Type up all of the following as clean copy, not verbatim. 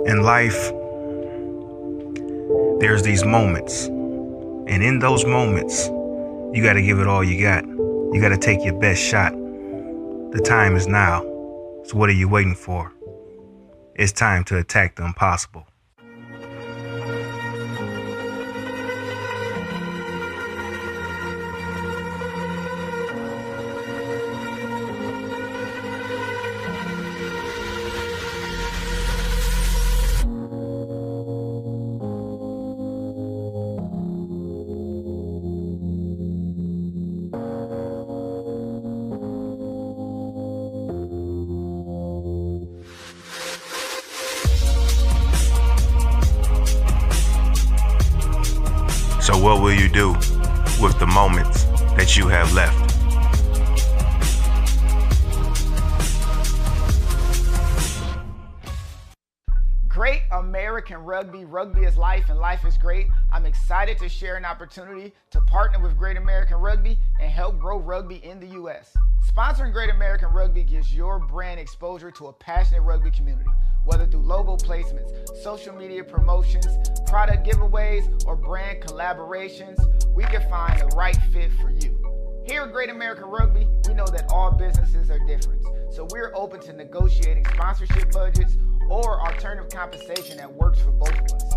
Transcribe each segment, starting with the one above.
In life, there's these moments. And in those moments, you got to give it all you got. You got to take your best shot. The time is now. So what are you waiting for? It's time to attack the impossible. So what will you do with the moments that you have left? Great American Rugby. Rugby is life and life is great. I'm excited to share an opportunity to partner with Great American Rugby and help grow rugby in the U.S. Sponsoring Great American Rugby gives your brand exposure to a passionate rugby community, whether through logo placements, social media promotions, product giveaways, or brand collaborations. We can find the right fit for you. Here at Great American Rugby, we know that all businesses are different, so we're open to negotiating sponsorship budgets or alternative compensation that works for both of us.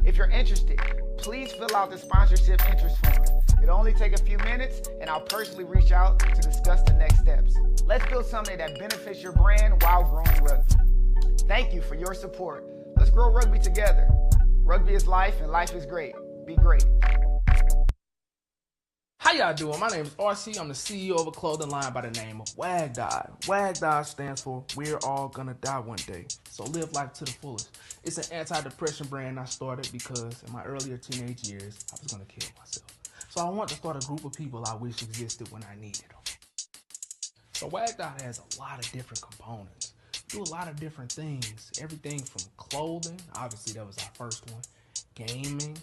If you're interested, please fill out the sponsorship interest form. It'll only take a few minutes, and I'll personally reach out to discuss the next steps. Let's build something that benefits your brand while growing rugby. Thank you for your support. Let's grow rugby together. Rugby is life and life is great. Be great. How y'all doing? My name is RC. I'm the CEO of a clothing line by the name of WAGDI. WAGDI stands for We're All Gonna Die One Day. So live life to the fullest. It's an anti-depression brand I started because in my earlier teenage years, I was gonna kill myself. So I wanted to start a group of people I wish existed when I needed them. So WAGDI has a lot of different components. We do a lot of different things. Everything from clothing, obviously that was our first one, gaming,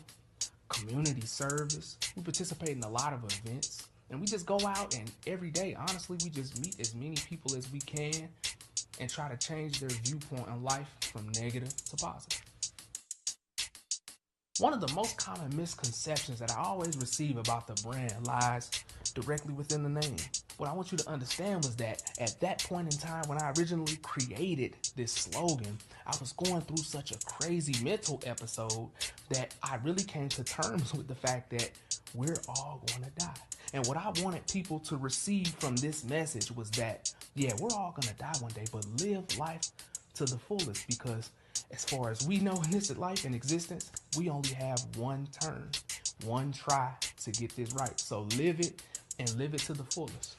community service. We participate in a lot of events, and we just go out and every day, honestly, we just meet as many people as we can and try to change their viewpoint on life from negative to positive. One of the most common misconceptions that I always receive about the brand lies directly within the name. What I want you to understand was that at that point in time when I originally created this slogan, I was going through such a crazy mental episode that I really came to terms with the fact that we're all going to die. And what I wanted people to receive from this message was that, yeah, we're all going to die one day, but live life to the fullest, because as far as we know in this life and existence, we only have one turn, one try to get this right. So live it and live it to the fullest.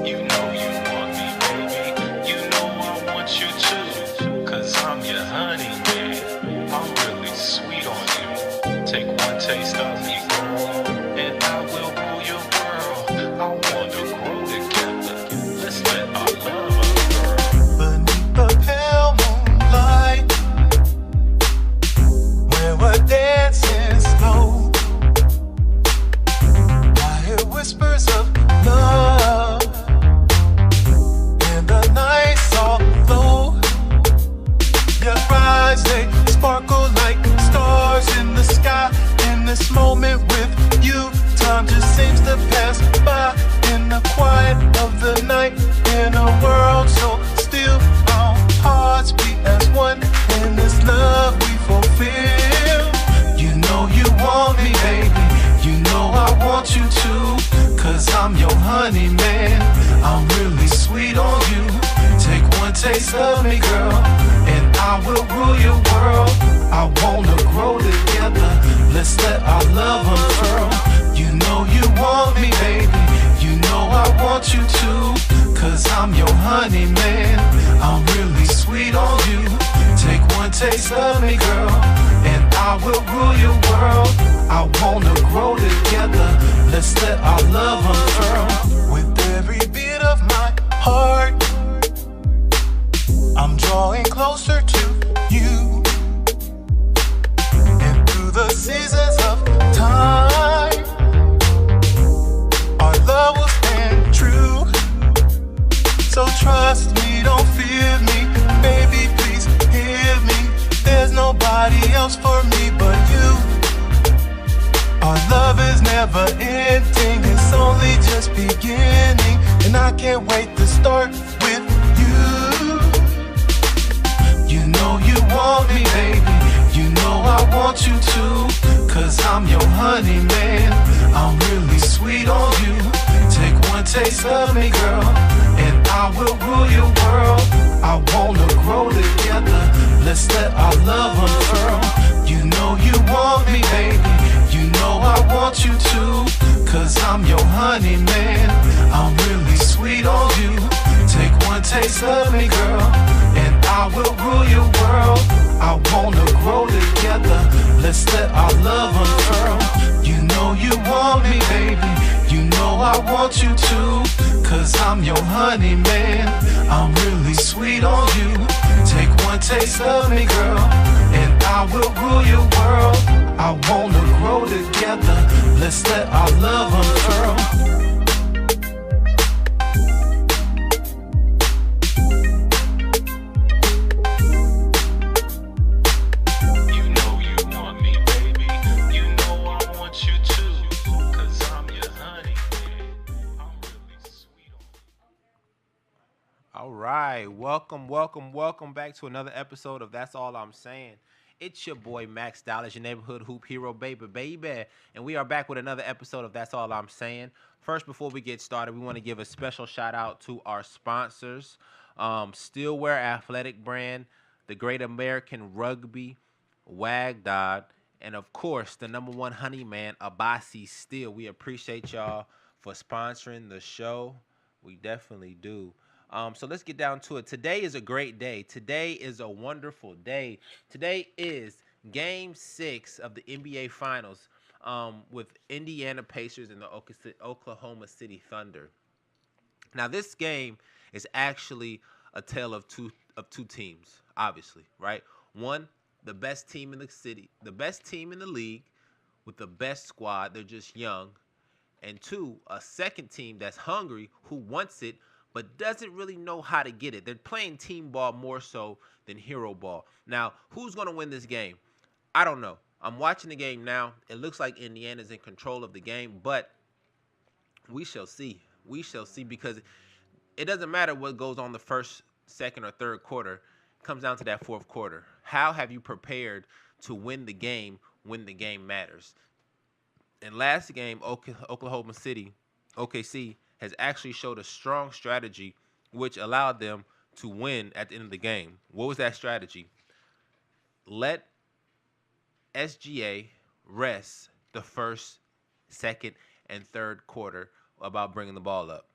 You know you want me, baby. You know I want you too. Cause I'm your honey, man. I'm really sweet on you. Take one taste of me, girl, and I will rule your world. I wanna grow together. Let's let our love unfurl. Beneath the pale moonlight, where we're dancing slow, I hear whispers of love. They sparkle like stars in the sky. In this moment with you, time just seems to pass by. In the quiet of the night, in a world so still, our hearts beat as one. In this love we fulfill. You know you want me, baby. You know I want you too. Cause I'm your honey, man. I'm really sweet on you. Take one taste of me, girl, and I will rule your world. I wanna grow together. Let's let our love unfurl. You know you want me, baby. You know I want you too. Cause I'm your honey, man. I'm really sweet on you. Take one taste of me, girl, and I will rule your world. I wanna grow together. Let's let our love unfurl. With every beat of my heart, I'm drawing closer to you. And through the seasons of time, never ending, it's only just beginning. And I can't wait to start with you. You know you want me, baby. You know I want you to. Cause I'm your honey, man. I'm really sweet on you. Take one taste of me, girl, and I will rule your world. I wanna grow together. Let's let our love unfurl. You know you want me, baby. You know I want you to. Cause I'm your honey, man. I'm really sweet on you. Take one taste of me, girl, and I will rule your world. I wanna grow together. Let's let our love unfurl. You know you want me, baby. You know I want you to. Cause I'm your honey, man. I'm really sweet on you. Take one taste of me, girl, and I will rule your world. I wanna grow together. Let's let our love unfurl. All right, welcome back to another episode of That's All I'm Saying. It's your boy Max Dallas, your neighborhood hoop hero, baby, and we are back with another episode of That's All I'm Saying. First, before we get started, we want to give a special shout out to our sponsors, Steelwear Athletic Brand, the Great American Rugby, WagDod, and of course the number one honey man, Abasi Steel. We appreciate y'all for sponsoring the show. We definitely do. So let's get down to it. Today is a great day. Today is a wonderful day. Today is Game 6 of the NBA Finals with Indiana Pacers and the Oklahoma City Thunder. Now, this game is actually a tale of two teams, obviously, right? One, the best team in the city, the best team in the league with the best squad. They're just young. And two, a second team that's hungry, who wants it, but doesn't really know how to get it. They're playing team ball more so than hero ball. Now, who's going to win this game? I don't know. I'm watching the game now. It looks like Indiana's in control of the game, but we shall see. We shall see, because it doesn't matter what goes on the first, second, or third quarter. It comes down to that fourth quarter. How have you prepared to win the game when the game matters? In last game, Oklahoma City, OKC, has actually showed a strong strategy which allowed them to win at the end of the game. What was that strategy? Let SGA rest the first, second, and third quarter about bringing the ball up.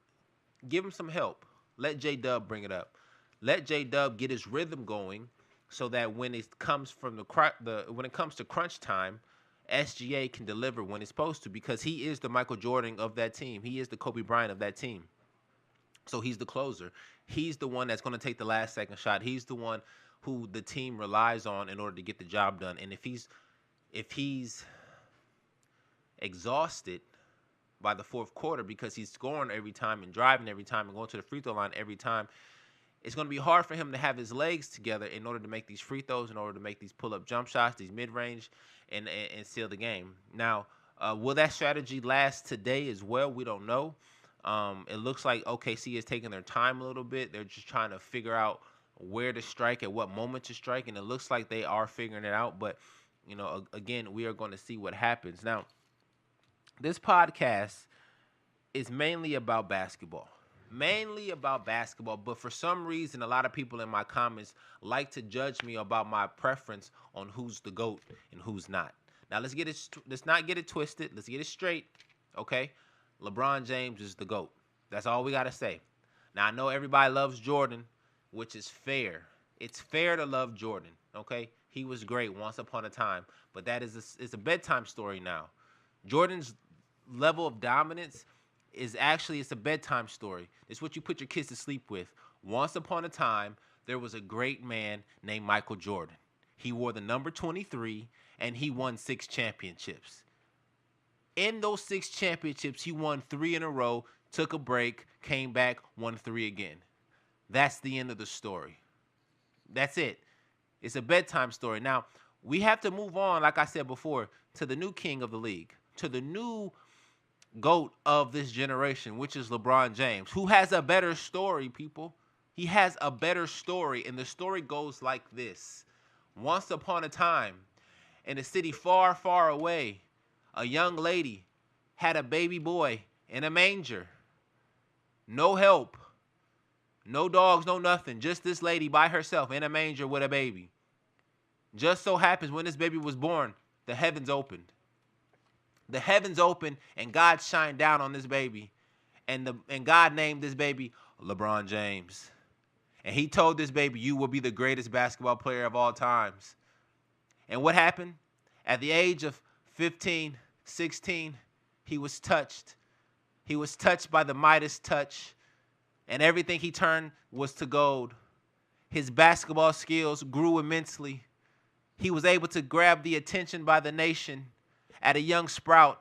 Give him some help. Let J-Dub bring it up. Let J-Dub get his rhythm going so that when it comes when it comes to crunch time, SGA can deliver when it's supposed to, because he is the Michael Jordan of that team. He is the Kobe Bryant of that team. So he's the closer. He's the one that's going to take the last second shot. He's the one who the team relies on in order to get the job done. And if he's exhausted by the fourth quarter because he's scoring every time and driving every time and going to the free throw line every time, it's going to be hard for him to have his legs together in order to make these free throws, in order to make these pull-up jump shots, these mid-range, and seal the game. Now, will that strategy last today as well? We don't know. It looks like OKC is taking their time a little bit. They're just trying to figure out where to strike, at what moment to strike, and it looks like they are figuring it out. But, again, we are going to see what happens. Now, this podcast is mainly about basketball. But for some reason, a lot of people in my comments like to judge me about my preference on who's the GOAT and who's not. Now, let's not get it twisted. Let's get it straight, okay? LeBron James is the GOAT. That's all we got to say. Now, I know everybody loves Jordan, which is fair. It's fair to love Jordan, okay? He was great once upon a time, but it's a bedtime story now. Jordan's level of dominance it's a bedtime story. It's what you put your kids to sleep with. Once upon a time, there was a great man named Michael Jordan. He wore the number 23, and he won 6 championships. In those 6 championships, he won 3 in a row, took a break, came back, won 3 again. That's the end of the story. That's it. It's a bedtime story. Now, we have to move on, like I said before, to the new king of the league, to the new GOAT of this generation, which is LeBron James, who has a better story, people. He has a better story, and the story goes like this. Once upon a time, in a city far, far away, a young lady had a baby boy in a manger. No help, no dogs, no nothing. Just this lady by herself in a manger with a baby. Just so happens when this baby was born, the heavens opened. The heavens opened and God shined down on this baby. And God named this baby LeBron James. And he told this baby, you will be the greatest basketball player of all times. And what happened? At the age of 15, 16, he was touched. He was touched by the Midas touch. And everything he turned was to gold. His basketball skills grew immensely. He was able to grab the attention by the nation at a young sprout.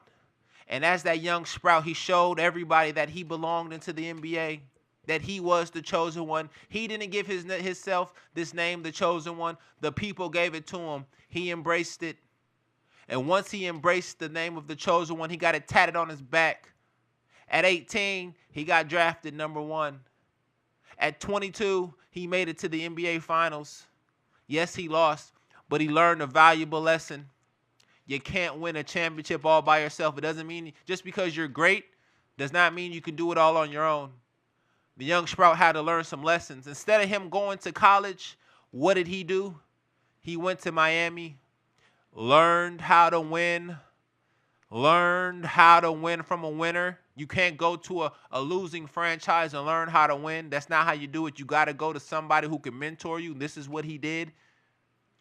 And as that young sprout, he showed everybody that he belonged into the NBA, that he was the chosen one. He didn't give himself this name, the chosen one. The people gave it to him. He embraced it. And once he embraced the name of the chosen one, he got it tatted on his back. At 18, he got drafted #1. At 22, he made it to the NBA Finals. Yes, he lost, but he learned a valuable lesson. You can't win a championship all by yourself. It doesn't mean just because you're great does not mean you can do it all on your own. The young sprout had to learn some lessons. Instead of him going to college, what did he do? He went to Miami, learned how to win, learned how to win from a winner. You can't go to a losing franchise and learn how to win. That's not how you do it. You got to go to somebody who can mentor you. This is what he did.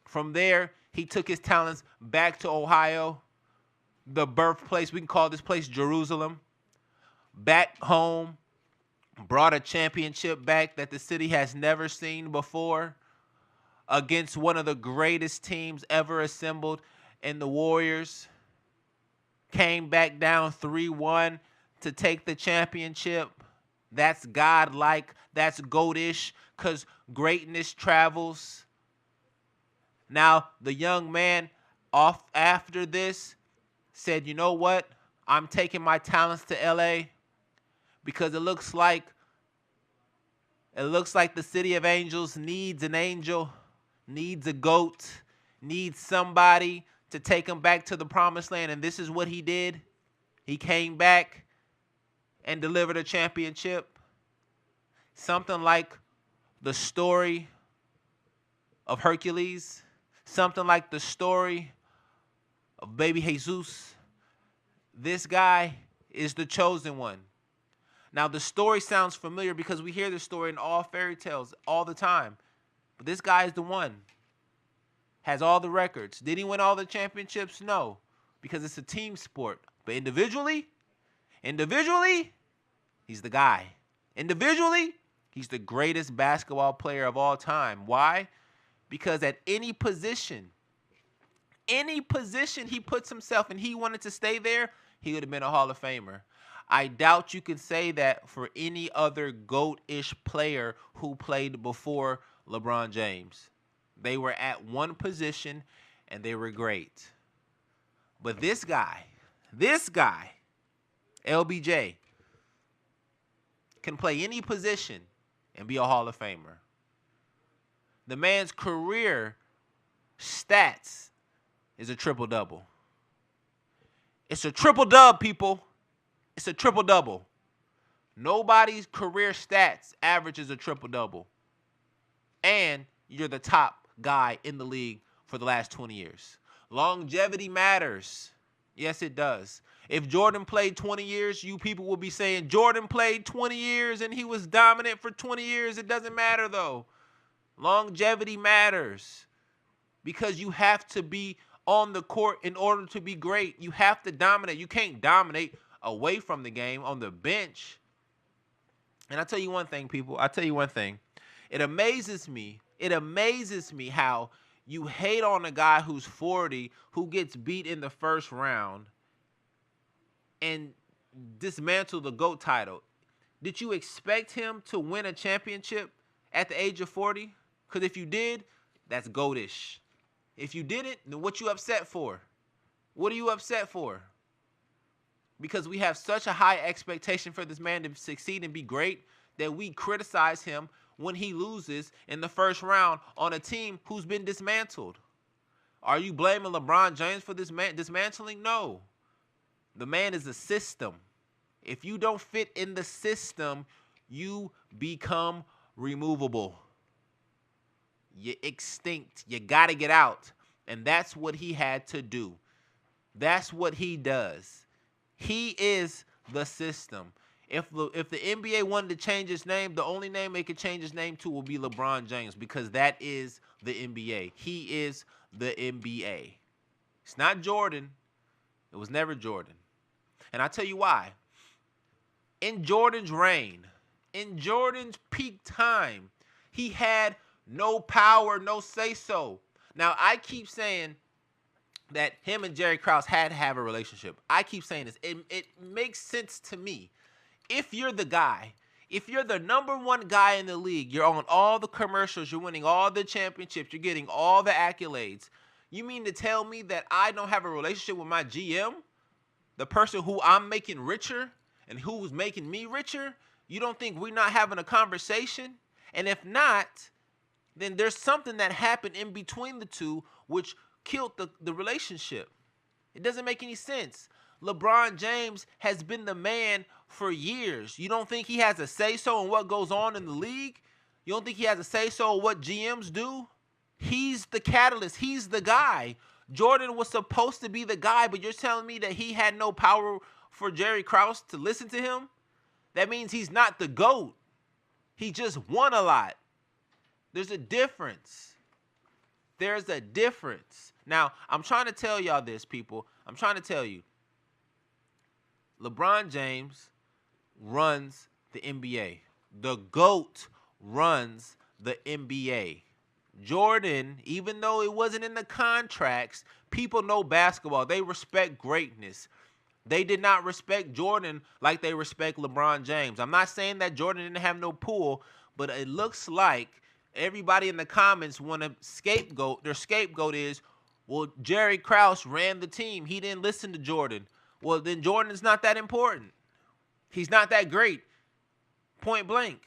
From there, he took his talents back to Ohio, the birthplace. We can call this place Jerusalem. Back home, brought a championship back that the city has never seen before against one of the greatest teams ever assembled in the Warriors. Came back down 3-1 to take the championship. That's godlike. That's GOAT-ish, because greatness travels. Now, the young man off after this said, you know what? I'm taking my talents to L.A. because it looks like the city of angels needs an angel, needs a GOAT, needs somebody to take him back to the promised land. And this is what he did. He came back and delivered a championship. Something like the story of Hercules. Something like the story of baby Jesus. This guy is the chosen one. Now, the story sounds familiar because we hear this story in all fairy tales all the time. But this guy is the one. Has all the records. Did he win all the championships? No, because it's a team sport. But individually, he's the guy. Individually, he's the greatest basketball player of all time. Why? Because at any position he puts himself and he wanted to stay there, he would have been a Hall of Famer. I doubt you can say that for any other GOAT-ish player who played before LeBron James. They were at one position and they were great. But this guy, LBJ, can play any position and be a Hall of Famer. The man's career stats is a triple-double. It's a triple-dub, people. It's a triple-double. Nobody's career stats averages a triple-double. And you're the top guy in the league for the last 20 years. Longevity matters. Yes, it does. If Jordan played 20 years, you people will be saying, Jordan played 20 years and he was dominant for 20 years. It doesn't matter, though. Longevity matters because you have to be on the court in order to be great. You have to dominate. You can't dominate away from the game on the bench. And I'll tell you one thing, people. I'll tell you one thing. It amazes me how you hate on a guy who's 40 who gets beat in the first round and dismantle the GOAT title. Did you expect him to win a championship at the age of 40? Because if you did, that's GOAT-ish. If you didn't, then what you upset for? What are you upset for? because we have such a high expectation for this man to succeed and be great that we criticize him when he loses in the first round on a team who's been dismantled. Are you blaming LeBron James for this dismantling? No. The man is a system. If you don't fit in the system, you become removable. You're extinct. You got to get out. And that's what he had to do. That's what he does. He is the system. If the NBA wanted to change its name, the only name they could change its name to will be LeBron James, because that is the NBA. He is the NBA. It's not Jordan. It was never Jordan. And I'll tell you why. In Jordan's reign, in Jordan's peak time, he had no power, no say-so. Now, I keep saying that him and Jerry Krause had to have a relationship. I keep saying this. It makes sense to me. If you're the guy, if you're the number one guy in the league, you're on all the commercials, you're winning all the championships, you're getting all the accolades, you mean to tell me that I don't have a relationship with my GM, the person who I'm making richer and who's making me richer? You don't think we're not having a conversation? And if not, then there's something that happened in between the two which killed the relationship. It doesn't make any sense. LeBron James has been the man for years. You don't think he has a say-so in what goes on in the league? You don't think he has a say-so in what GMs do? He's the catalyst. He's the guy. Jordan was supposed to be the guy, but you're telling me that he had no power for Jerry Krause to listen to him? That means he's not the GOAT. He just won a lot. There's a difference. There's a difference. Now, I'm trying to tell y'all this, people. I'm trying to tell you. LeBron James runs the NBA. The GOAT runs the NBA. Jordan, even though it wasn't in the contracts, people know basketball. They respect greatness. They did not respect Jordan like they respect LeBron James. I'm not saying that Jordan didn't have no pull, but it looks like everybody in the comments want to scapegoat. Their scapegoat is, well, Jerry Krause ran the team. He didn't listen to Jordan. Well, then Jordan is not that important. He's not that great. Point blank.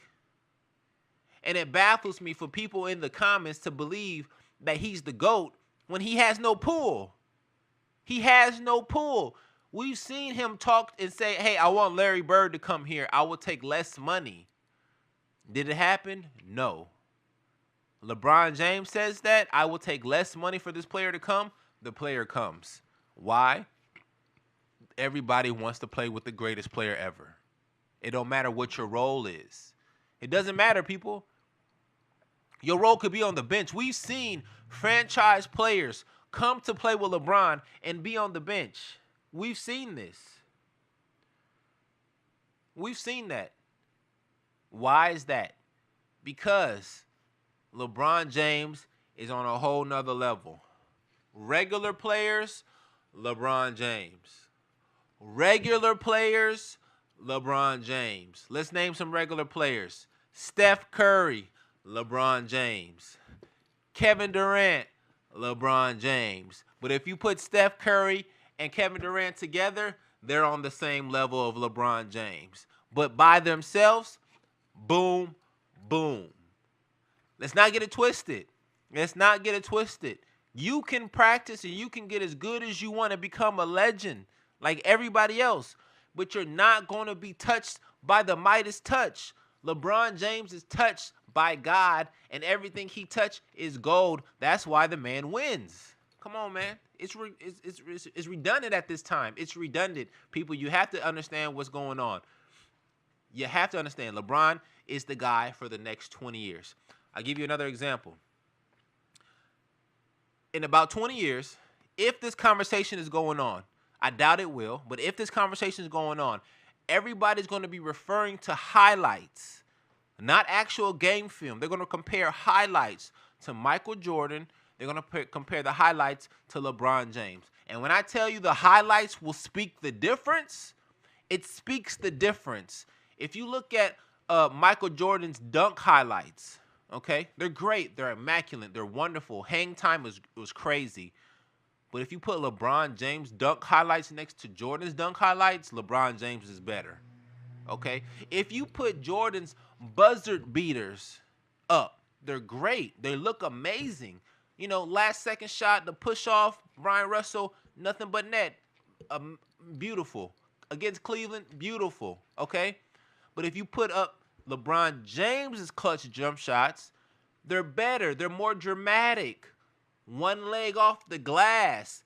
And it baffles me for people in the comments to believe that he's the GOAT when he has no pull. He has no pull. We've seen him talk and say, hey, I want Larry Bird to come here. I will take less money. Did it happen? No. LeBron James says that I will take less money for this player to come. The player comes. Why? Everybody wants to play with the greatest player ever. It don't matter what your role is. It doesn't matter, people. Your role could be on the bench. We've seen franchise players come to play with LeBron and be on the bench. We've seen this. We've seen that. Why is that? Because LeBron James is on a whole nother level. Regular players, LeBron James. Regular players, LeBron James. Let's name some regular players. Steph Curry, LeBron James. Kevin Durant, LeBron James. But if you put Steph Curry and Kevin Durant together, they're on the same level of LeBron James. But by themselves, boom, boom. Let's not get it twisted. Let's not get it twisted. You can practice and you can get as good as you want to become a legend like everybody else, but you're not going to be touched by the Midas touch. LeBron James is touched by God, and everything he touched is gold. That's why the man wins. Come on, man. It's redundant at this time. It's redundant. People, you have to understand what's going on. You have to understand LeBron is the guy for the next 20 years. I'll give you another example. In about 20 years, if this conversation is going on, I doubt it will, but if this conversation is going on, everybody's going to be referring to highlights, not actual game film. They're going to compare highlights to Michael Jordan. They're going to compare the highlights to LeBron James. And when I tell you the highlights will speak the difference, it speaks the difference. If you look at Michael Jordan's dunk highlights, okay, they're great. They're immaculate. They're wonderful. Hang time was crazy. But if you put LeBron James dunk highlights next to Jordan's dunk highlights, LeBron James is better. Okay? If you put Jordan's buzzer beaters up, they're great. They look amazing. You know, last second shot, the push off, Brian Russell, nothing but net. Beautiful. Against Cleveland, beautiful. Okay? But if you put up LeBron James's clutch jump shots, they're better. They're more dramatic. One leg off the glass,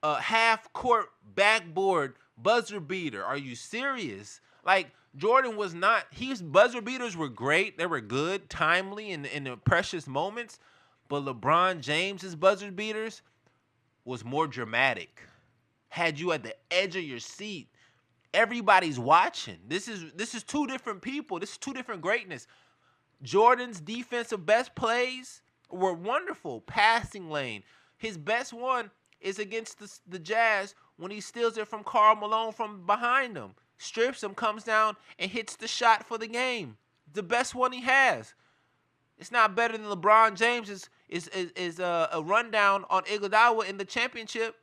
half court backboard buzzer beater. Are you serious? Like, Jordan was not, his buzzer beaters were great. They were good, timely, in the precious moments. But LeBron James's buzzer beaters was more dramatic. Had you at the edge of your seat. Everybody's watching. This is two different people. This is two different greatness. Jordan's defensive best plays were wonderful. Passing lane. His best one is against the Jazz when he steals it from Karl Malone from behind him. Strips him, comes down, and hits the shot for the game. The best one he has. It's not better than LeBron James is a rundown on Iguodala in the championship.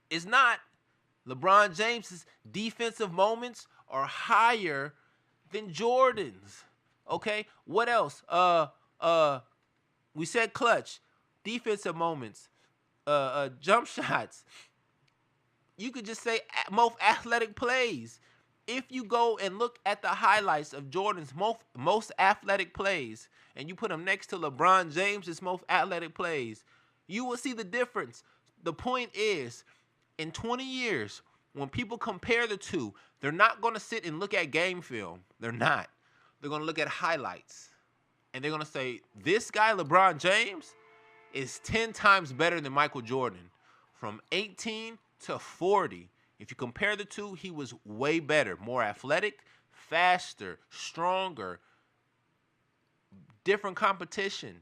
It's not. LeBron James's defensive moments are higher than Jordan's. Okay? What else? We said clutch, defensive moments, jump shots. You could just say most athletic plays. If you go and look at the highlights of Jordan's most athletic plays and you put them next to LeBron James's most athletic plays, you will see the difference. The point is, in 20 years, when people compare the two, they're not going to sit and look at game film. They're not. They're going to look at highlights. And they're going to say, this guy, LeBron James, is 10 times better than Michael Jordan. From 18 to 40. If you compare the two, he was way better. More athletic, faster, stronger, different competition.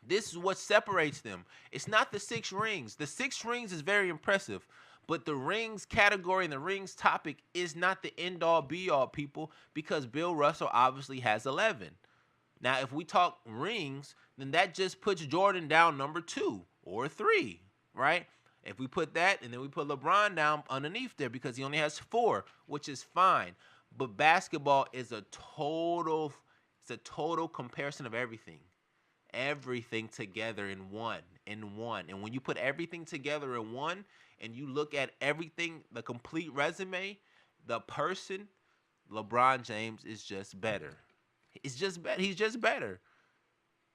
This is what separates them. It's not the 6 rings. The 6 rings is very impressive. But the rings category and the rings topic is not the end-all, be-all, people, because Bill Russell obviously has 11. Now, if we talk rings, then that just puts Jordan down number 2 or 3, right? If we put that and then we put LeBron down underneath there because he only has 4, which is fine. But basketball is a total comparison of everything. Everything together in one. And when you put everything together in one and you look at everything, the complete resume, the person, LeBron James is just better. It's just better. He's just better.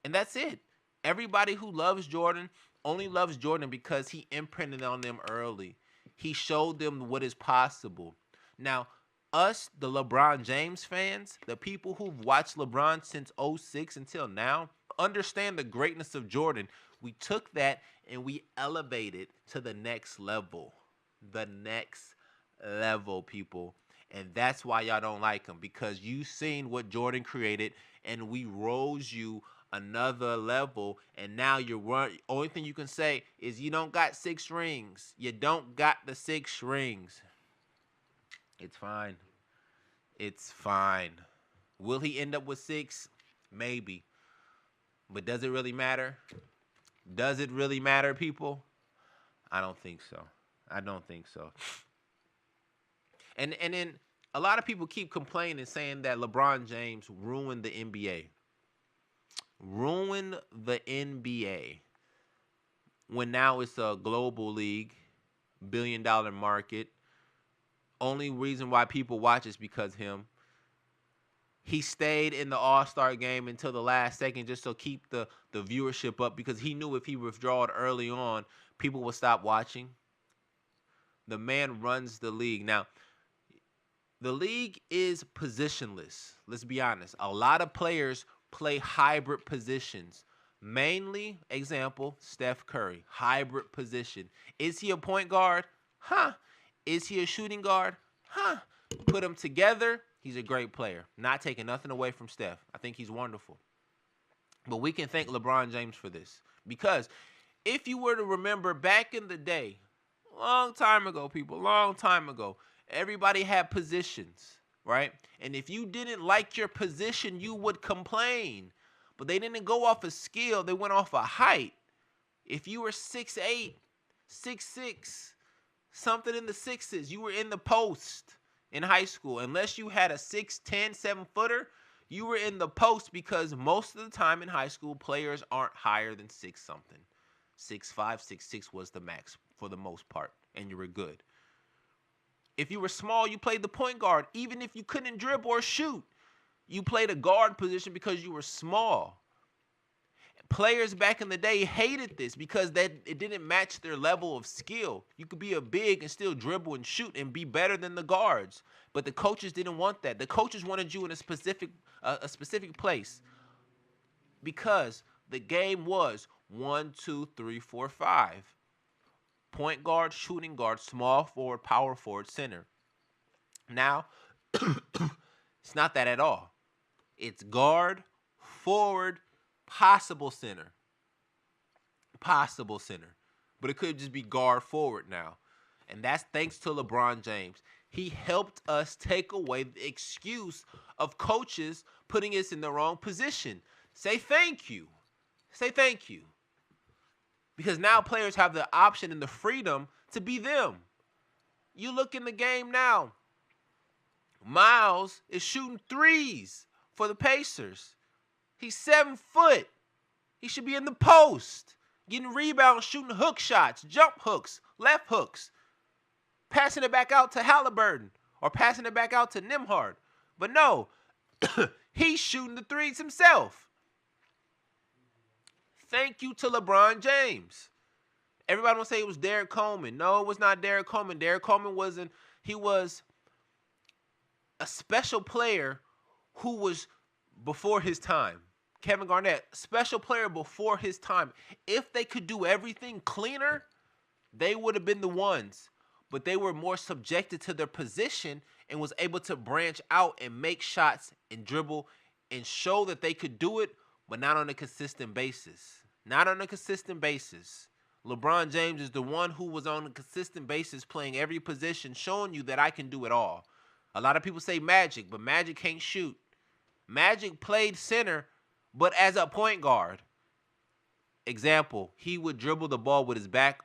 And that's it. Everybody who loves Jordan only loves Jordan because he imprinted on them early. He showed them what is possible. Now, us, the LeBron James fans, the people who've watched LeBron since 2006 until now, understand the greatness of Jordan. We took that and we elevated to the next level. The next level, people. And that's why y'all don't like him, because you seen what Jordan created and we rose you another level, and now only thing you can say is you don't got 6 rings. You don't got the 6 rings. It's fine. It's fine. Will he end up with 6? Maybe. But does it really matter? Does it really matter, people? I don't think so. I don't think so. And then a lot of people keep complaining, saying that LeBron James ruined the NBA. Ruined the NBA. When now it's a global league, billion-dollar market. Only reason why people watch is because him. He stayed in the All-Star game until the last second just to keep the viewership up, because he knew if he withdrawed early on, people would stop watching. The man runs the league. Now, the league is positionless. Let's be honest. A lot of players play hybrid positions. Mainly, example, Steph Curry, hybrid position. Is he a point guard? Is he a shooting guard? Put them together, he's a great player. Not taking nothing away from Steph. I think he's wonderful. But we can thank LeBron James for this. Because if you were to remember back in the day, long time ago, people, long time ago, everybody had positions, right? And if you didn't like your position, you would complain. But they didn't go off of skill. They went off of height. If you were 6'8", 6'6", something in the sixes, you were in the post in high school. Unless you had a 6'10", 7-footer, you were in the post because most of the time in high school, players aren't higher than 6-something. 6'5", 6'6" was the max for the most part, and you were good. If you were small, you played the point guard. Even if you couldn't dribble or shoot, you played a guard position because you were small. Players back in the day hated this because it didn't match their level of skill. You could be a big and still dribble and shoot and be better than the guards. But the coaches didn't want that. The coaches wanted you in a specific place because the game was 1, 2, 3, 4, 5. Point guard, shooting guard, small forward, power forward, center. Now, it's not that at all. It's guard, forward, possible center. Possible center. But it could just be guard forward now. And that's thanks to LeBron James. He helped us take away the excuse of coaches putting us in the wrong position. Say thank you. Say thank you. Because now players have the option and the freedom to be them. You look in the game now. Miles is shooting threes for the Pacers. He's 7 foot. He should be in the post. Getting rebounds, shooting hook shots, jump hooks, left hooks. Passing it back out to Halliburton or passing it back out to Nembhard. But no, he's shooting the threes himself. Thank you to LeBron James. Everybody will say it was Derek Coleman. No, it was not Derek Coleman. Derek Coleman wasn't. He was a special player who was before his time. Kevin Garnett, special player before his time. If they could do everything cleaner, they would have been the ones. But they were more subjected to their position and was able to branch out and make shots and dribble and show that they could do it, but not on a consistent basis. Not on a consistent basis. LeBron James is the one who was on a consistent basis playing every position, showing you that I can do it all. A lot of people say Magic, but Magic can't shoot. Magic played center, but as a point guard. Example, he would dribble the ball with his back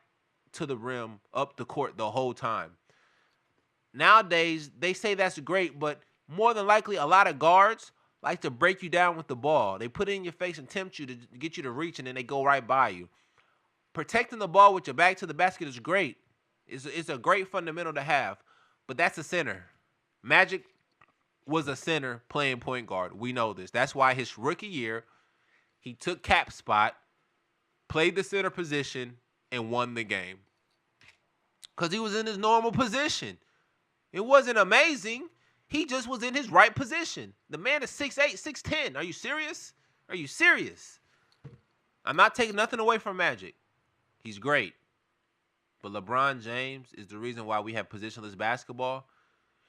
to the rim, up the court the whole time. Nowadays, they say that's great, but more than likely, a lot of guards like to break you down with the ball. They put it in your face and tempt you to get you to reach, and then they go right by you. Protecting the ball with your back to the basket is great. It's a great fundamental to have, but that's a center. Magic was a center playing point guard. We know this. That's why his rookie year, he took Cap's spot, played the center position, and won the game. Because he was in his normal position. It wasn't amazing. He just was in his right position. The man is 6'8", 6'10". Are you serious? Are you serious? I'm not taking nothing away from Magic. He's great. But LeBron James is the reason why we have positionless basketball.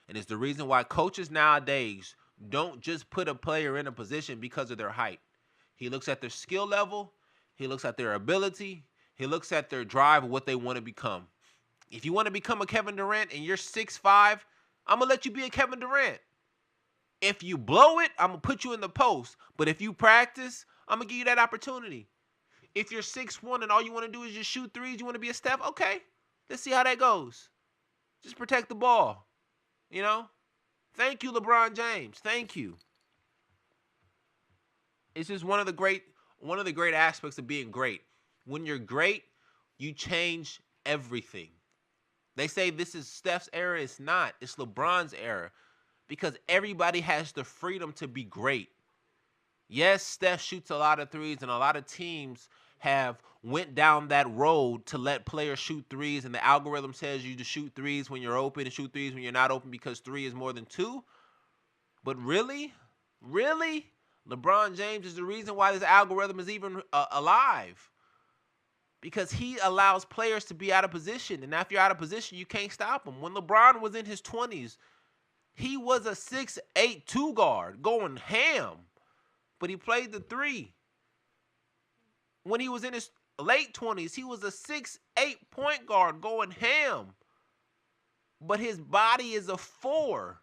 And it's the reason why coaches nowadays don't just put a player in a position because of their height. He looks at their skill level. He looks at their ability. He looks at their drive and what they want to become. If you want to become a Kevin Durant and you're 6'5", I'm going to let you be a Kevin Durant. If you blow it, I'm going to put you in the post. But if you practice, I'm going to give you that opportunity. If you're 6'1" and all you want to do is just shoot threes, you want to be a Steph, okay. Let's see how that goes. Just protect the ball. You know? Thank you, LeBron James. Thank you. It's just one of the great aspects of being great. When you're great, you change everything. They say this is Steph's era. It's not. It's LeBron's era. Because everybody has the freedom to be great. Yes, Steph shoots a lot of threes, and a lot of teams have went down that road to let players shoot threes, and the algorithm says you to shoot threes when you're open and shoot threes when you're not open because 3 is more than 2. But really? Really? LeBron James is the reason why this algorithm is even alive. Because he allows players to be out of position. And after you're out of position, you can't stop him. When LeBron was in his 20s, he was a 6'8" 2 guard going ham. But he played the 3. When he was in his late 20s, he was a 6'8" point guard going ham. But his body is a 4.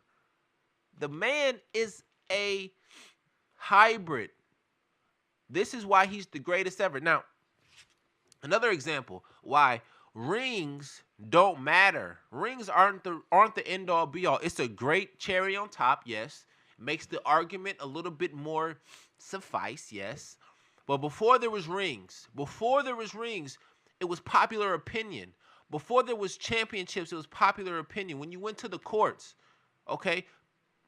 The man is a hybrid. This is why he's the greatest ever. Now, Another example why rings don't matter. Rings aren't the end all be all. It's a great cherry on top, yes. Makes the argument a little bit more suffice, yes. But before there was rings, it was popular opinion. Before there was championships, it was popular opinion. When you went to the courts, okay,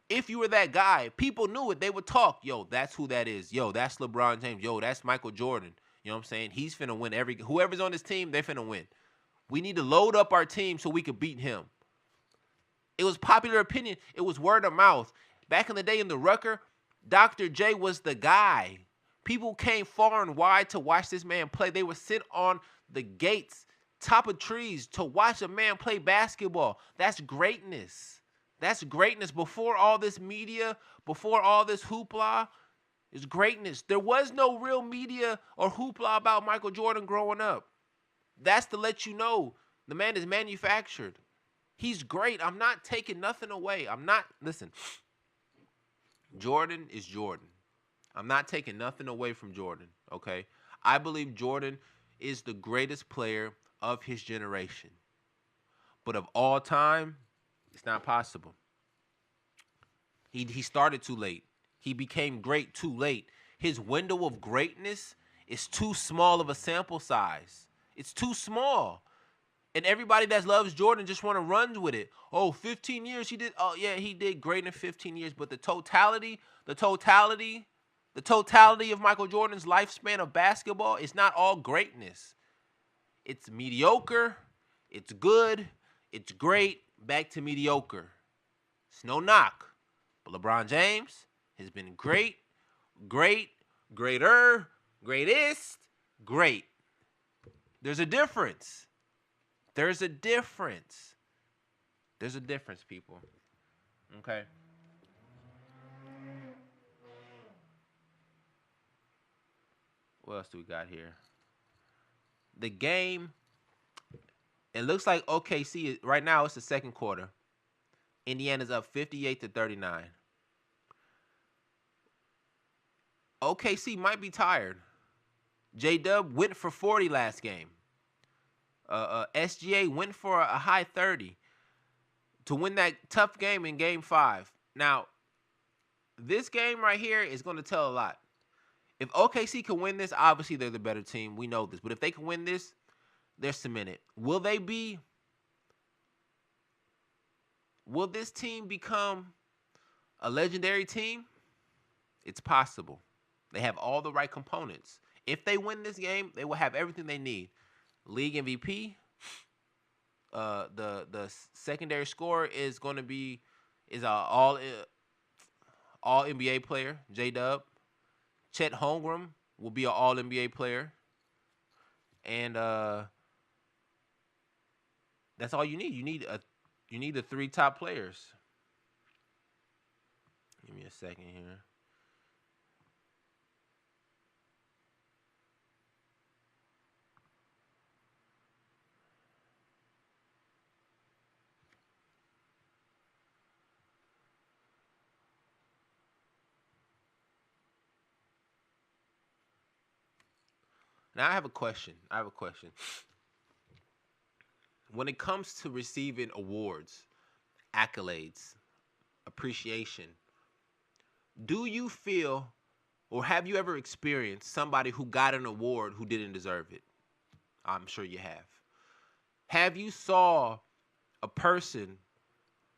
if you were that guy, people knew it. They would talk. Yo, that's who that is. Yo, that's LeBron James. Yo, that's Michael Jordan. You know what I'm saying? He's finna win whoever's on this team, they're finna win. We need to load up our team so we could beat him. It was popular opinion. It was word of mouth. Back in the day in the Rucker, Dr. J was the guy. People came far and wide to watch this man play. They would sit on the gates, top of trees to watch a man play basketball. That's greatness. That's greatness. Before all this media, before all this hoopla, is greatness. There was no real media or hoopla about Michael Jordan growing up. That's to let you know the man is manufactured. He's great. I'm not taking nothing away. Listen, Jordan is Jordan. I'm not taking nothing away from Jordan, okay? I believe Jordan is the greatest player of his generation. But of all time, it's not possible. He started too late. He became great too late. His window of greatness is too small of a sample size. It's too small. And everybody that loves Jordan just want to run with it. Oh, 15 years he did. Oh, yeah, he did great in 15 years. But the totality of Michael Jordan's lifespan of basketball is not all greatness. It's mediocre. It's good. It's great. Back to mediocre. It's no knock. But LeBron James has been great, greater, greatest, great. There's a difference. There's a difference. There's a difference, people. Okay? What else do we got here? The game, it looks like OKC, right now it's the second quarter. Indiana's up 58-39. OKC might be tired. J-Dub went for 40 last game. SGA went for a high 30 to win that tough game in Game 5. Now, this game right here is going to tell a lot. If OKC can win this, obviously they're the better team. We know this. But if they can win this, they're cemented. Will this team become a legendary team? It's possible. They have all the right components. If they win this game, they will have everything they need. League MVP. The secondary scorer is going to be an all NBA player, J-Dub. Chet Holmgren will be an all NBA player. And that's all you need. You need the three top players. Give me a second here. Now I have a question. When it comes to receiving awards, accolades, appreciation, do you feel or have you ever experienced somebody who got an award who didn't deserve it? I'm sure you have. Have you saw a person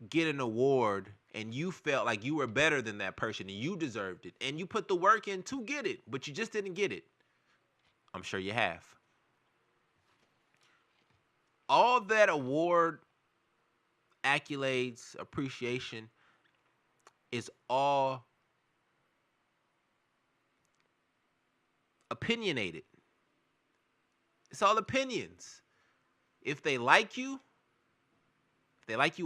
get an award and you felt like you were better than that person and you deserved it and you put the work in to get it, but you just didn't get it? I'm sure you have. All that award, accolades, appreciation is all opinionated. It's all opinions. If they like you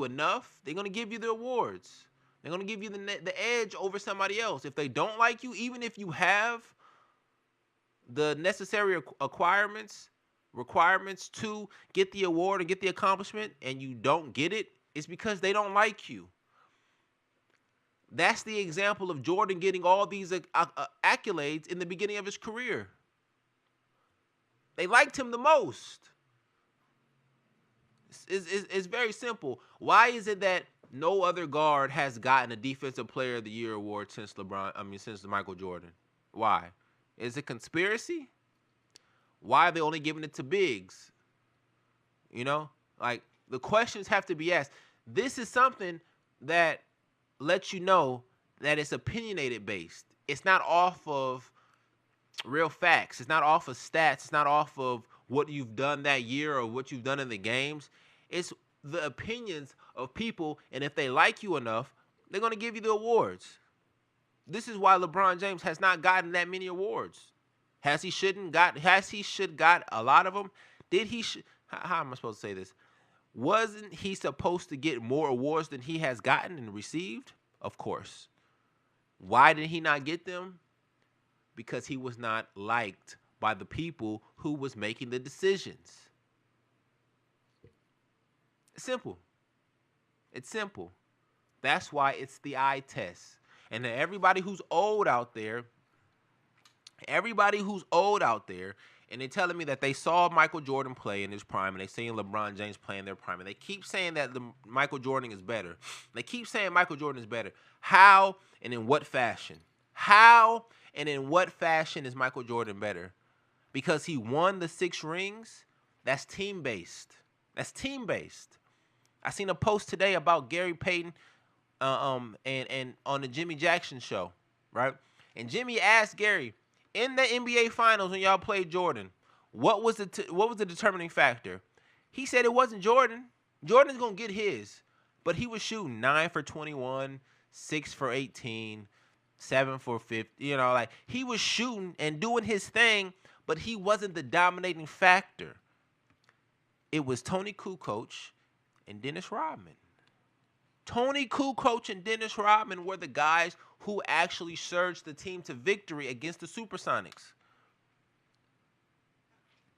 enough, they're going to give you the awards. They're going to give you the edge over somebody else. If they don't like you, even if you have the necessary requirements to get the award and get the accomplishment and you don't get it, it's because they don't like you. That's the example of Jordan getting all these accolades in the beginning of his career. They liked him the most. It's very simple. Why is it that no other guard has gotten a Defensive Player of the Year award since since Michael Jordan? Why? Is it conspiracy? Why are they only giving it to bigs? You know, like the questions have to be asked. This is something that lets you know that it's opinionated based. It's not off of real facts. It's not off of stats. It's not off of what you've done that year or what you've done in the games. It's the opinions of people, and if they like you enough, they're going to give you the awards. This is why LeBron James has not gotten that many awards. Has he got a lot of them? How am I supposed to say this? Wasn't he supposed to get more awards than he has gotten and received? Of course. Why did he not get them? Because he was not liked by the people who was making the decisions. It's simple. It's simple. That's why it's the eye test. And then everybody who's old out there, and they're telling me that they saw Michael Jordan play in his prime, and they seen LeBron James play in their prime, and they keep saying that Michael Jordan is better. They keep saying Michael Jordan is better. How and in what fashion? How and in what fashion is Michael Jordan better? Because he won the 6 rings? That's team-based. That's team-based. I seen a post today about Gary Payton and on the Jimmy Jackson show, right? And Jimmy asked Gary, in the NBA Finals when y'all played Jordan, what was the determining factor? He said it wasn't Jordan. Jordan's going to get his. But he was shooting 9 for 21, 6 for 18, 7 for 50. You know, like he was shooting and doing his thing, but he wasn't the dominating factor. It was Tony Kukoc and Dennis Rodman. Tony Kukoc and Dennis Rodman were the guys who actually surged the team to victory against the Supersonics.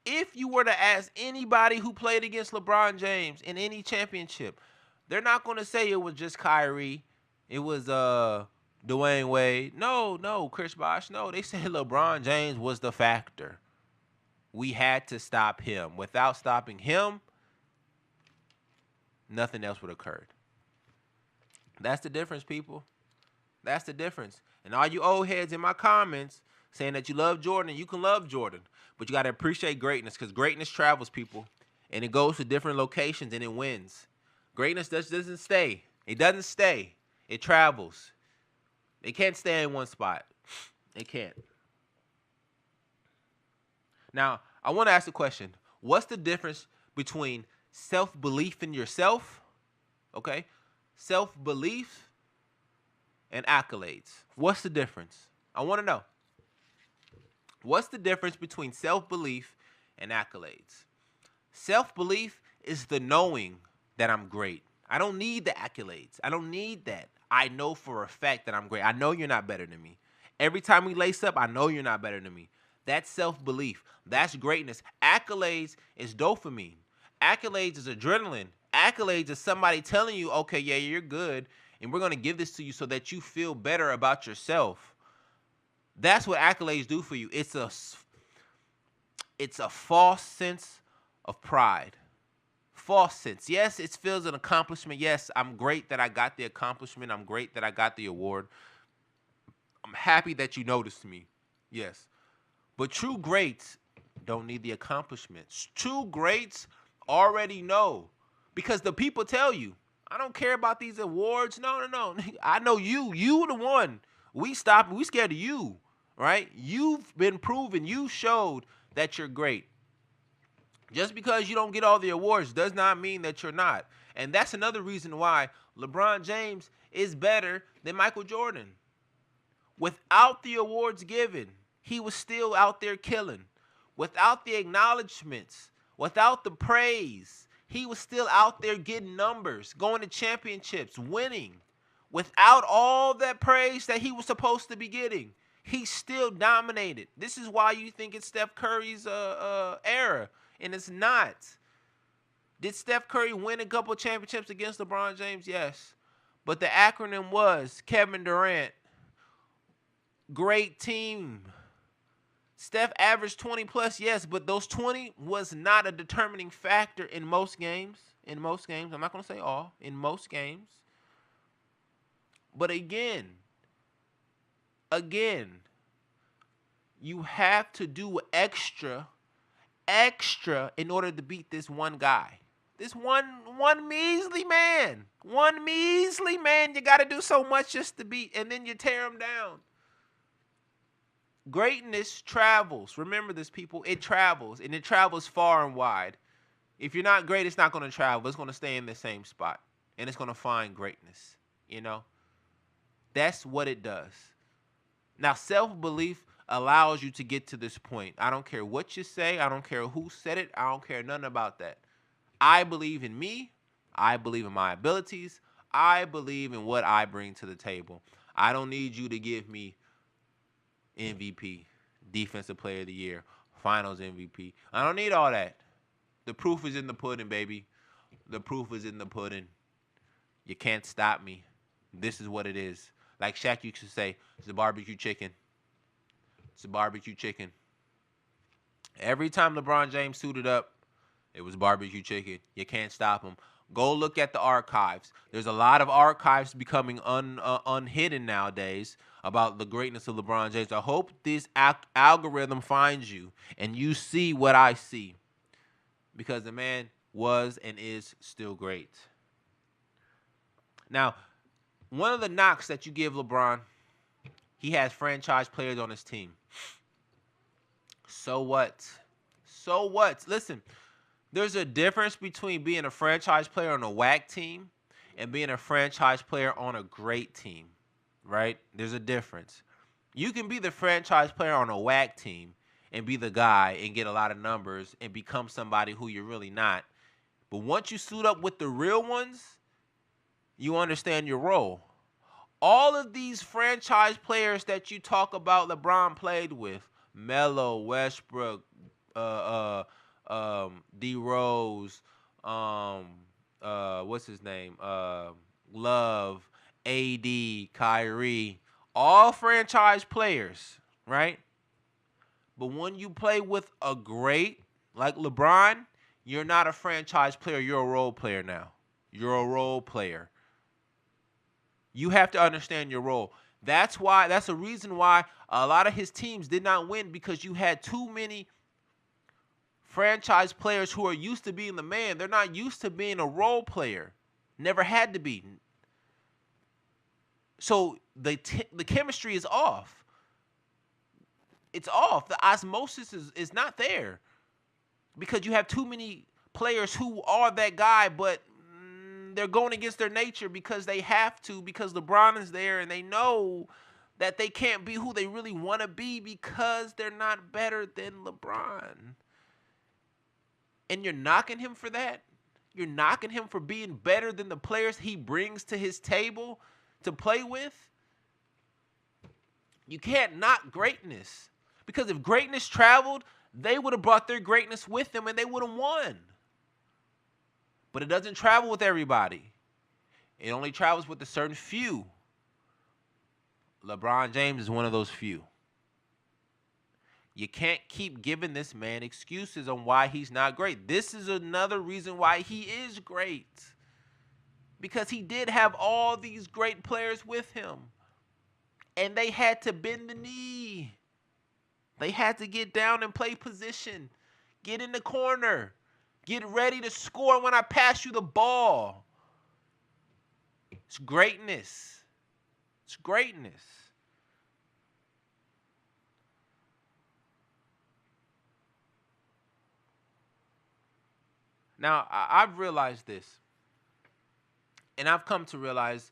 If you were to ask anybody who played against LeBron James in any championship, they're not going to say it was just Kyrie. It was Dwayne Wade. No, Chris Bosh. No, they said LeBron James was the factor. We had to stop him. Without stopping him, nothing else would have occurred. That's the difference, people. That's the difference. And all you old heads in my comments saying that you love Jordan, you can love Jordan. But you got to appreciate greatness, because greatness travels, people. And it goes to different locations and it wins. Greatness doesn't stay. It doesn't stay. It travels. It can't stay in one spot. It can't. Now, I want to ask a question. What's the difference between self-belief in yourself, okay, self-belief, and accolades? What's the difference? I want to know. What's the difference between self-belief and accolades? Self-belief is the knowing that I'm great. I don't need the accolades. I don't need that. I know for a fact that I'm great. I know you're not better than me. Every time we lace up, I know you're not better than me. That's self-belief. That's greatness. Accolades is dopamine. Accolades is adrenaline. Accolades is somebody telling you, okay, yeah, you're good, and we're going to give this to you so that you feel better about yourself. That's what accolades do for you. It's a false sense of pride. False sense. Yes, it feels an accomplishment. Yes, I'm great that I got the accomplishment. I'm great that I got the award. I'm happy that you noticed me. Yes. But true greats don't need the accomplishments. True greats already know, because the people tell you, I don't care about these awards. No. I know you. You the one. We scared of you, right? You've been proven. You showed that you're great. Just because you don't get all the awards does not mean that you're not. And that's another reason why LeBron James is better than Michael Jordan. Without the awards given, he was still out there killing. Without the acknowledgments, without the praise, he was still out there getting numbers, going to championships, winning. Without all that praise that he was supposed to be getting, he still dominated. This is why you think it's Steph Curry's era, and it's not. Did Steph Curry win a couple championships against LeBron James? Yes. But the acronym was Kevin Durant. Great team. Steph averaged 20 plus, yes, but those 20 was not a determining factor in most games. In most games. I'm not going to say all. In most games. But again, you have to do extra in order to beat this one guy. This one measly man. One measly man you got to do so much just to beat, and then you tear him down. Greatness travels. Remember this, people. It travels, and it travels far and wide. If you're not great, it's not going to travel. It's going to stay in the same spot, and it's going to find greatness. You know? That's what it does. Now, self-belief allows you to get to this point. I don't care what you say. I don't care who said it. I don't care nothing about that. I believe in me. I believe in my abilities. I believe in what I bring to the table. I don't need you to give me MVP, Defensive Player of the Year, Finals MVP. I don't need all that. The proof is in the pudding, baby. The proof is in the pudding. You can't stop me. This is what it is. Like Shaq used to say, it's a barbecue chicken. It's a barbecue chicken. Every time LeBron James suited up, it was barbecue chicken. You can't stop him. Go look at the archives. There's a lot of archives becoming unhidden nowadays about the greatness of LeBron James. I hope this algorithm finds you and you see what I see, because the man was and is still great. Now, one of the knocks that you give LeBron, he has franchise players on his team. So what? So what? Listen, there's a difference between being a franchise player on a whack team and being a franchise player on a great team, right? There's a difference. You can be the franchise player on a whack team and be the guy and get a lot of numbers and become somebody who you're really not. But once you suit up with the real ones, you understand your role. All of these franchise players that you talk about LeBron played with, Melo, Westbrook, D Rose, what's his name? Love, AD, Kyrie, all franchise players, right? But when you play with a great like LeBron, you're not a franchise player, you're a role player now. You're a role player. You have to understand your role. That's a reason why a lot of his teams did not win, because you had too many franchise players who are used to being the man. They're not used to being a role player. Never had to be. So the chemistry is off. It's off. The osmosis is not there, because you have too many players who are that guy, but they're going against their nature because they have to, because LeBron is there, and they know that they can't be who they really want to be because they're not better than LeBron. And you're knocking him for that? You're knocking him for being better than the players he brings to his table to play with? You can't knock greatness, because if greatness traveled, they would have brought their greatness with them and they would have won. But it doesn't travel with everybody. It only travels with a certain few. LeBron James is one of those few. You can't keep giving this man excuses on why he's not great. This is another reason why he is great, because he did have all these great players with him, and they had to bend the knee. They had to get down and play position, get in the corner, get ready to score when I pass you the ball. It's greatness. It's greatness. Now, I've realized this, and I've come to realize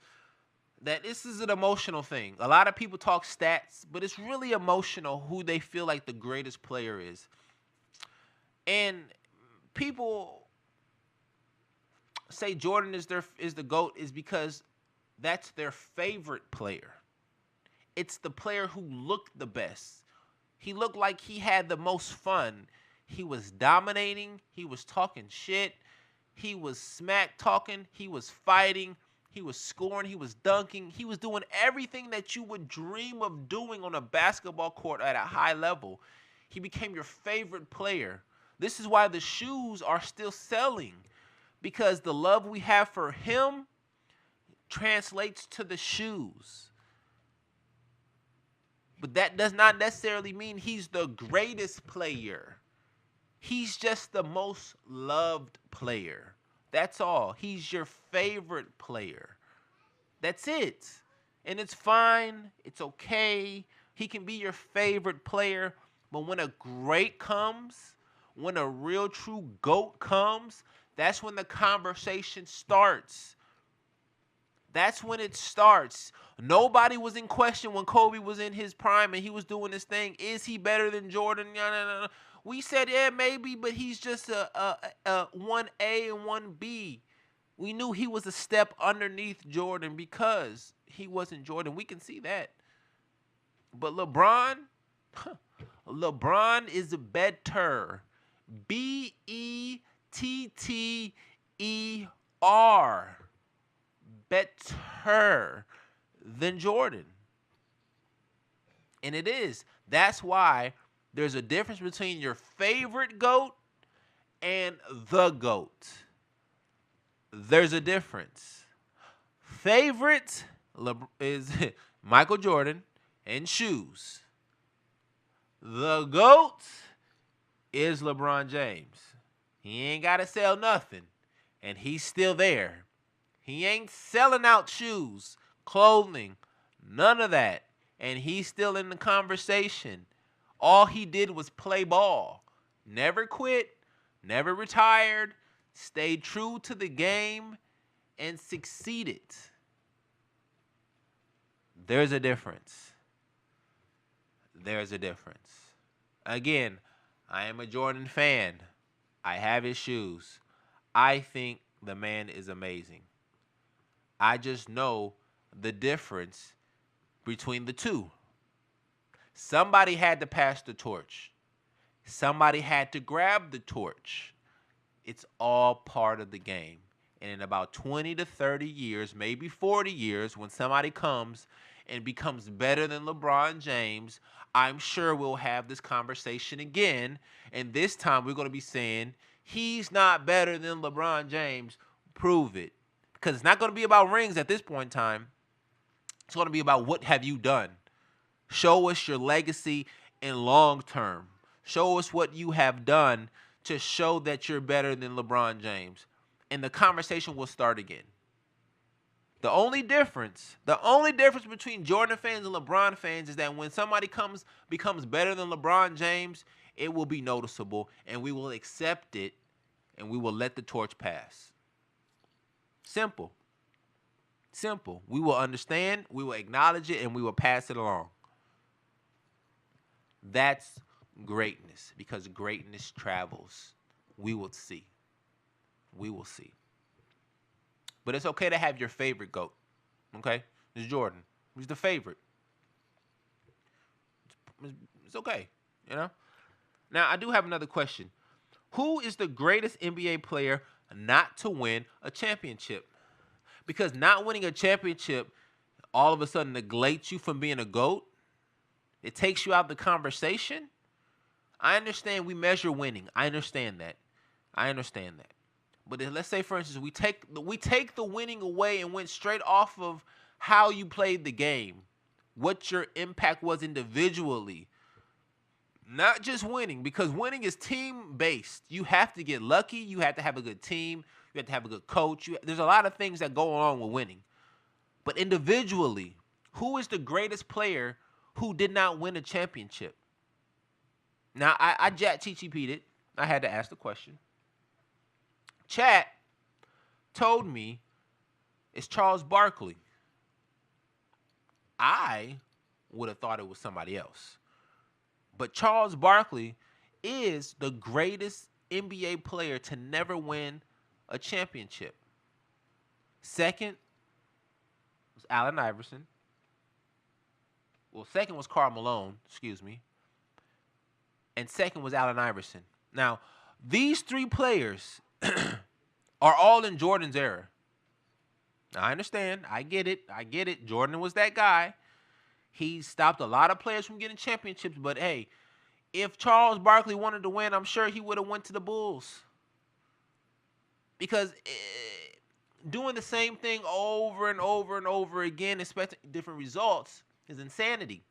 that this is an emotional thing. A lot of people talk stats, but it's really emotional who they feel like the greatest player is. And people say Jordan is the GOAT is because that's their favorite player. It's the player who looked the best. He looked like he had the most fun. He was dominating. He was talking shit. He was smack talking. He was fighting. He was scoring. He was dunking. He was doing everything that you would dream of doing on a basketball court at a high level. He became your favorite player. This is why the shoes are still selling, because the love we have for him translates to the shoes. But that does not necessarily mean he's the greatest player. He's just the most loved player. That's all. He's your favorite player. That's it. And it's fine. It's okay. He can be your favorite player. But when a great comes, when a real true GOAT comes, that's when the conversation starts. That's when it starts. Nobody was in question when Kobe was in his prime and he was doing this thing. Is he better than Jordan? We said, yeah, maybe, but he's just a 1A and 1B. We knew he was a step underneath Jordan because he wasn't Jordan. We can see that. But LeBron, LeBron is better. B-E-T-T-E-R. Better than Jordan. And it is. That's why there's a difference between your favorite GOAT and the GOAT. There's a difference. Favorite is Michael Jordan and shoes. The GOAT is LeBron James. He ain't got to sell nothing, and he's still there. He ain't selling out shoes, clothing, none of that. And he's still in the conversation. All he did was play ball. Never quit, never retired, stayed true to the game, and succeeded. There's a difference. There's a difference. Again, I am a Jordan fan. I have his shoes. I think the man is amazing. I just know the difference between the two. Somebody had to pass the torch. Somebody had to grab the torch. It's all part of the game. And in about 20 to 30 years, maybe 40 years, when somebody comes and becomes better than LeBron James, I'm sure we'll have this conversation again. And this time we're going to be saying, he's not better than LeBron James. Prove it. Because it's not going to be about rings at this point in time. It's going to be about what have you done. Show us your legacy in long term. Show us what you have done to show that you're better than LeBron James. And the conversation will start again. The only difference between Jordan fans and LeBron fans is that when somebody becomes better than LeBron James, it will be noticeable and we will accept it and we will let the torch pass. Simple. Simple. We will understand, we will acknowledge it, and we will pass it along. That's greatness, because greatness travels. We will see. We will see. But it's okay to have your favorite GOAT. Okay? It's Jordan. He's the favorite. It's okay. You know? Now, I do have another question. Who is the greatest NBA player not to win a championship? Because not winning a championship all of a sudden neglects you from being a GOAT. It takes you out of the conversation. I understand we measure winning. I understand that. But let's say, for instance, we take the winning away and went straight off of how you played the game, what your impact was individually, not just winning, because winning is team-based. You have to get lucky. You have to have a good team. You have to have a good coach. There's a lot of things that go along with winning. But individually, who is the greatest player who did not win a championship? Now, I ChatGPT'd it. I had to ask the question. Chat told me it's Charles Barkley. I would have thought it was somebody else. But Charles Barkley is the greatest NBA player to never win a championship. Second was Allen Iverson. Well, second was Karl Malone, excuse me. And second was Allen Iverson. Now, these three players are all in Jordan's era. Now, I understand. I get it. Jordan was that guy. He stopped a lot of players from getting championships. But, hey, if Charles Barkley wanted to win, I'm sure he would have went to the Bulls. Because doing the same thing over and over and over again, expecting different results, is insanity.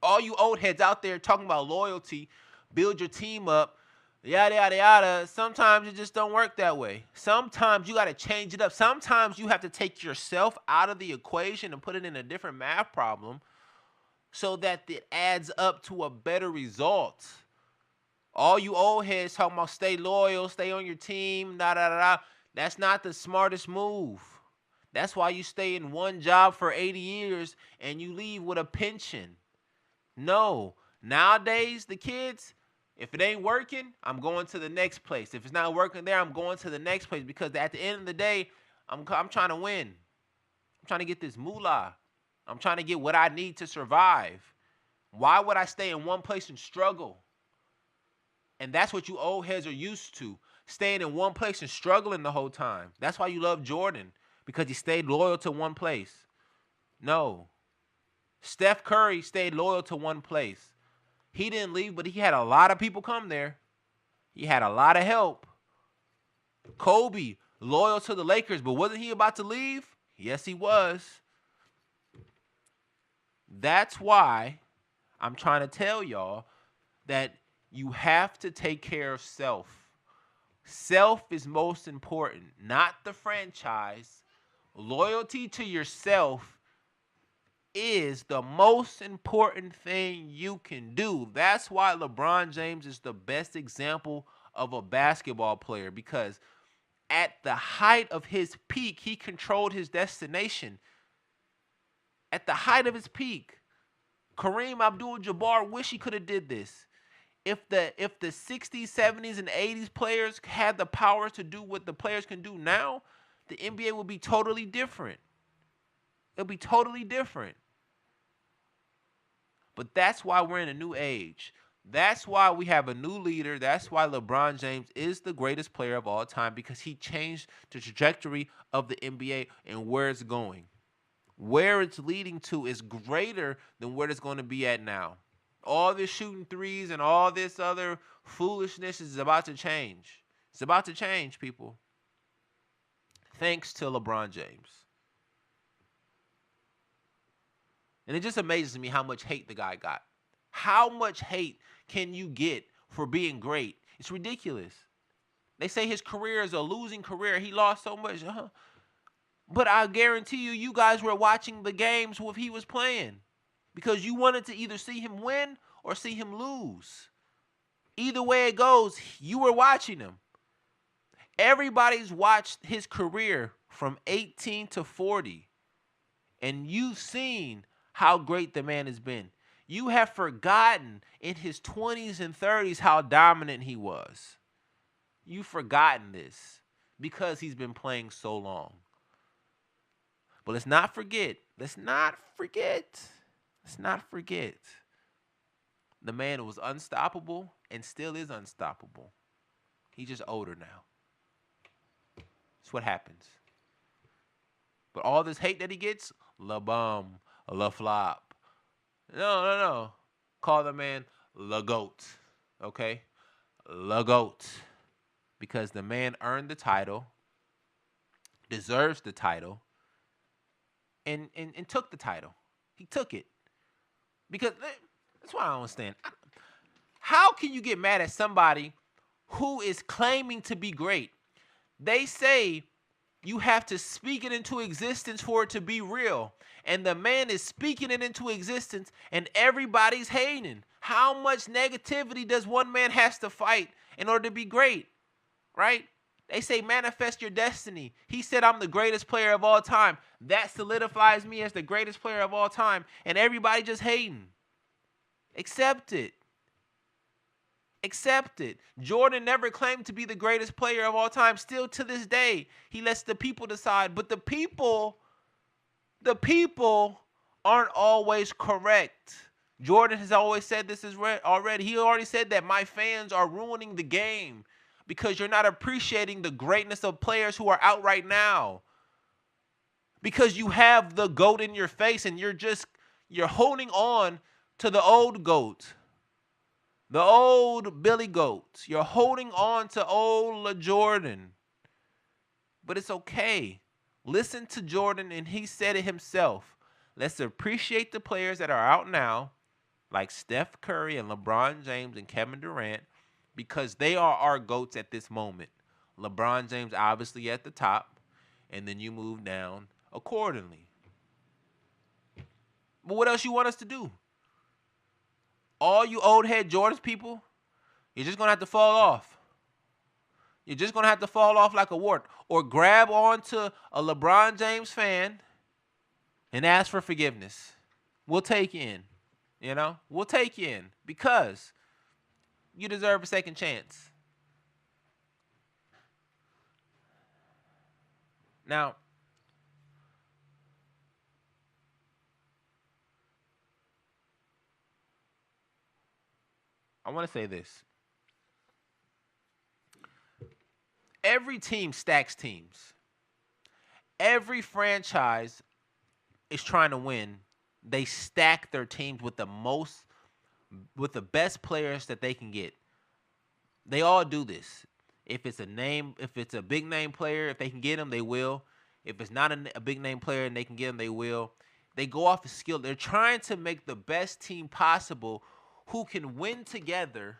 All you old heads out there talking about loyalty, build your team up, yada, yada, yada. Sometimes it just don't work that way. Sometimes you got to change it up. Sometimes you have to take yourself out of the equation and put it in a different math problem so that it adds up to a better result. All you old heads talking about stay loyal, stay on your team, da, da, da, da. That's not the smartest move. That's why you stay in one job for 80 years and you leave with a pension. No. Nowadays, the kids, if it ain't working, I'm going to the next place. If it's not working there, I'm going to the next place because at the end of the day, I'm trying to win. I'm trying to get this moolah. I'm trying to get what I need to survive. Why would I stay in one place and struggle? And that's what you old heads are used to, staying in one place and struggling the whole time. That's why you love Jordan, because he stayed loyal to one place. No. Steph Curry stayed loyal to one place. He didn't leave, but he had a lot of people come there. He had a lot of help. Kobe, loyal to the Lakers, but wasn't he about to leave? Yes, he was. That's why I'm trying to tell y'all that you have to take care of self. Self is most important, not the franchise. Loyalty to yourself is the most important thing you can do. That's why LeBron James is the best example of a basketball player, because at the height of his peak, he controlled his destination. At the height of his peak, Kareem Abdul-Jabbar wish he could have did this. If the 60s, 70s, and 80s players had the power to do what the players can do now, the NBA would be totally different. It'll be totally different. But that's why we're in a new age. That's why we have a new leader. That's why LeBron James is the greatest player of all time, because he changed the trajectory of the NBA and where it's going. Where it's leading to is greater than where it's going to be at now. All this shooting threes and all this other foolishness is about to change. It's about to change, people. Thanks to LeBron James. And it just amazes me how much hate the guy got. How much hate can you get for being great? It's ridiculous. They say his career is a losing career. He lost so much. But I guarantee you guys were watching the games when he was playing, because you wanted to either see him win or see him lose. Either way it goes, you were watching him. Everybody's watched his career from 18 to 40, and you've seen how great the man has been. You have forgotten in his 20s and 30s how dominant he was. You've forgotten this because he's been playing so long. But let's not forget. The man was unstoppable and still is unstoppable. He's just older now. That's what happens. But all this hate that he gets, la bum, la flop. No. Call the man LaGOAT. Okay? LaGOAT. Because the man earned the title, deserves the title, and took the title. He took it. Because that's what I don't understand. How can you get mad at somebody who is claiming to be great? They say you have to speak it into existence for it to be real. And the man is speaking it into existence, and everybody's hating. How much negativity does one man has to fight in order to be great? Right? They say manifest your destiny. He said, I'm the greatest player of all time. That solidifies me as the greatest player of all time. And everybody just hating. Accept it. Accept it. Jordan never claimed to be the greatest player of all time. Still to this day, he lets the people decide. But the people aren't always correct. Jordan has always said this already. He already said that my fans are ruining the game because you're not appreciating the greatness of players who are out right now. Because you have the GOAT in your face and you're holding on to the old GOAT. The old Billy Goats. You're holding on to old LaJordan. But it's okay. Listen to Jordan, and he said it himself. Let's appreciate the players that are out now, like Steph Curry and LeBron James and Kevin Durant, because they are our GOATs at this moment. LeBron James obviously at the top, and then you move down accordingly. But what else you want us to do? All you old head Jordans people, you're just going to have to fall off. You're just going to have to fall off like a wart, or grab onto a LeBron James fan and ask for forgiveness. We'll take you in. You know, we'll take you in because you deserve a second chance. Now, I want to say this. Every team stacks teams. Every franchise is trying to win. They stack their teams with the best players that they can get. They all do this. If it's a big name player, if they can get him, they will. If it's not a big name player and they can get him, they will. They go off of skill. They're trying to make the best team possible who can win together,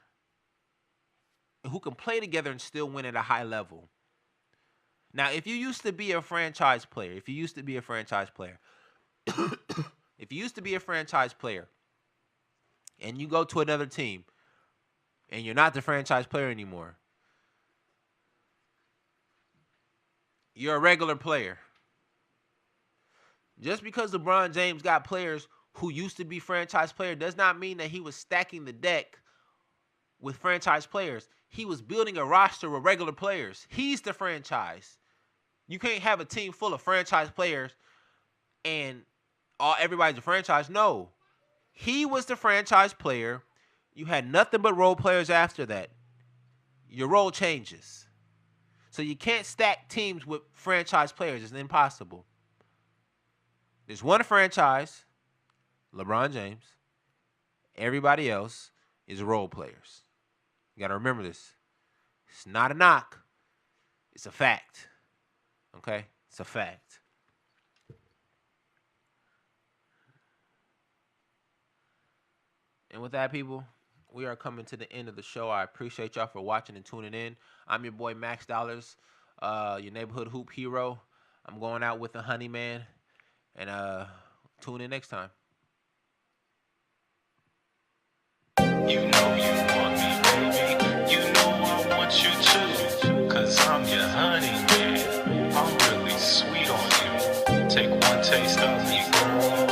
who can play together and still win at a high level. Now, if you used to be a franchise player, and you go to another team and you're not the franchise player anymore, you're a regular player. Just because LeBron James got players who used to be franchise player does not mean that he was stacking the deck with franchise players. He was building a roster with regular players. He's the franchise. You can't have a team full of franchise players and everybody's a franchise. No. He was the franchise player. You had nothing but role players after that. Your role changes. So you can't stack teams with franchise players. It's impossible. There's one franchise, LeBron James. Everybody else is role players. You got to remember this. It's not a knock. It's a fact. Okay? It's a fact. And with that, people, we are coming to the end of the show. I appreciate y'all for watching and tuning in. I'm your boy, Max Dollars, your neighborhood hoop hero. I'm going out with the Honey Man. And tune in next time. You know you want me, baby. You know I want you too. 'Cause I'm your honey man. I'm really sweet on you. Take one taste of me, girl.